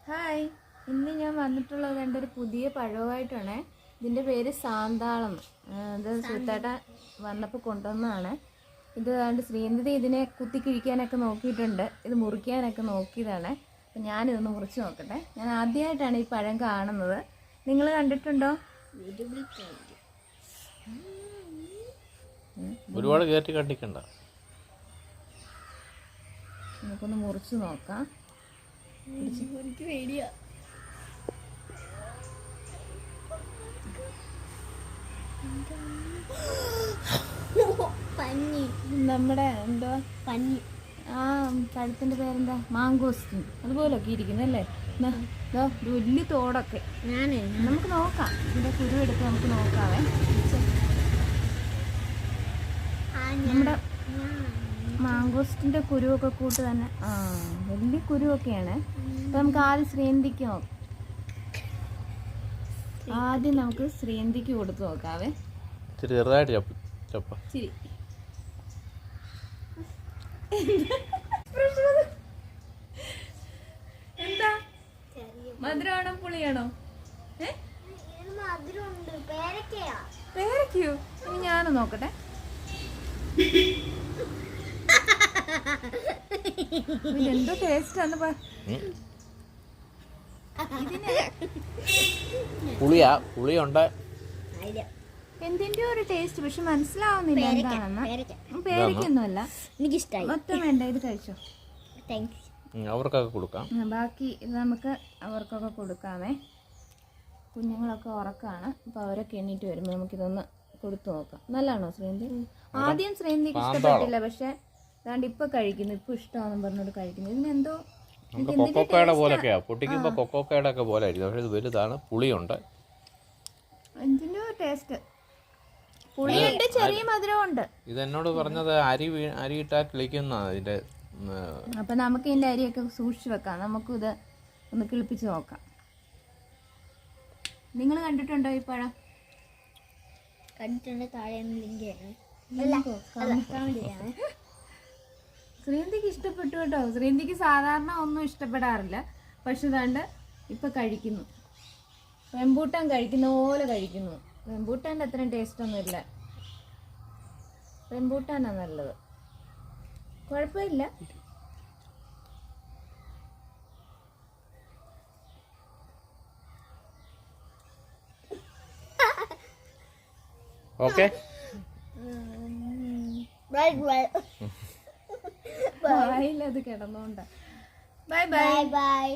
Hi, ഇന്ന് ഞാൻ വന്നിട്ടുള്ളത് ഒരു പുതിയ പഴവുമായിട്ടാണ്. ഇതിൻ്റെ പേര് സാന്താളം. ഇത് സുത്തേട്ട വന്നപ്പോൾ കൊണ്ടുവന്നതാണ്. ഇത് കണ്ട് ശ്രീനിധി ഇതിനെ കുത്തിക്കിഴിക്കാനൊക്കെ നോക്കിയിട്ടുണ്ട്, ഇത് മുറിക്കാനൊക്കെ നോക്കിയതാണ്. അപ്പം ഞാനിതൊന്ന് മുറിച്ച് നോക്കട്ടെ. ഞാൻ ആദ്യമായിട്ടാണ് ഈ പഴം കാണുന്നത്. നിങ്ങൾ കണ്ടിട്ടുണ്ടോ? ഒരുപാട് കയറ്റി കണ്ടിക്കണ്ട, നമുക്കൊന്ന് മുറിച്ച് നോക്കാം. എനിക്ക് പേടിയാ. പന്നി, നമ്മുടെ എന്തോ പന്നി, ആ പഴത്തിൻ്റെ പേരെന്താ? മാങ്കോസ്റ്റിൻ അതുപോലൊക്കെ ഇരിക്കുന്നല്ലേ. വലിയ തോടൊക്കെ. നമുക്ക് നോക്കാം, ഇതിൻ്റെ കുരു എടുത്ത് നമുക്ക് നോക്കാവേ. നമ്മുടെ മാങ്കോസ്റ്റിൻ്റെ കുരുവൊക്കെ കൂട്ട് തന്നെ വലിയ കുരുവൊക്കെയാണ്. അപ്പം നമുക്ക് ആദ്യം ശ്രീന്തിക്ക് നോക്കാം. ആദ്യം നമുക്ക് ശ്രീന്തിക്ക് കൊടുത്ത് നോക്കാവേ. ശരി, എന്താ മധുരമാണോ പുളിയാണോ? പേരക്കയോ? ഇനി ഞാനും നോക്കട്ടെ. എന്തോ ടേസ്റ്റ് പുളിയുണ്ട്, എന്തിന്റെ ഒരു ടേസ്റ്റ്, പക്ഷെ മനസ്സിലാവുന്നില്ല എന്താണെന്ന്. പേരക്കൊന്നുമല്ല, എനിക്കിഷ്ടായി. മൊത്തം വേണ്ട, ഇത് കഴിച്ചോ. അവർക്കൊക്കെ കൊടുക്കാം. ബാക്കി ഇത് നമുക്ക് അവർക്കൊക്കെ കൊടുക്കാമേ. കുഞ്ഞുങ്ങളൊക്കെ ഉറക്കാണ്, അപ്പൊ അവരൊക്കെ എണ്ണീറ്റ് വരുമ്പോ നമുക്കിതൊന്ന് കൊടുത്തു നോക്കാം. നല്ലതാണോ ശ്രീന്തി? ആദ്യം ശ്രീന്തിക്ക് ഇഷ്ടപ്പെട്ടില്ല, പക്ഷെ അതാണ്ട് ഇപ്പൊ കഴിക്കുന്നു. ഇപ്പൊ ഇഷ്ടമാണെന്ന് പറഞ്ഞോട് കഴിക്കുന്നു. ഇതിനെന്തോ കൊക്കോക്കയുടെ പോലൊക്കെയാ, പൊട്ടിക്കുമ്പോ കൊക്കോക്കയുടെ ഒക്കെ പോലെ ആയിരിക്കും, പക്ഷെ ഇത് വലുതാണ്, പുളിയുണ്ട്. എന്തിന്റെ ടേസ്റ്റ്? പുളിയുണ്ട്, ചെറിയ മധുരമുണ്ട്. ഇത് എന്നോട് പറഞ്ഞത് അരി ഇട്ടാ കിളിക്കുന്ന ഇതിന്റെ. അപ്പൊ നമുക്ക് ഇതിന്റെ അരിയൊക്കെ സൂക്ഷിച്ചു വെക്കാം. നമുക്കും ഇത് ഒന്ന് കിളിപ്പിച്ച് നോക്കാം. നിങ്ങൾ കണ്ടിട്ടുണ്ടോ ഈ പഴം? കണ്ടിട്ടുണ്ട്. താഴെ ശ്രീന്തിക്ക് ഇഷ്ടപ്പെട്ടു കേട്ടോ. ശ്രീന്തിക്ക് സാധാരണ ഒന്നും ഇഷ്ടപ്പെടാറില്ല, പക്ഷെ ഇതാണ്ട് ഇപ്പൊ കഴിക്കുന്നു. റംബൂട്ടാൻ കഴിക്കുന്ന പോലെ കഴിക്കുന്നു. റംബൂട്ടാൻ്റെ അത്രയും ടേസ്റ്റ് ഒന്നും ഇല്ല. റംബൂട്ടാനാണ് നല്ലത്, കുഴപ്പമില്ല. ഓക്കെ, വായിലത് കിടന്നോണ്ട. Bye bye by.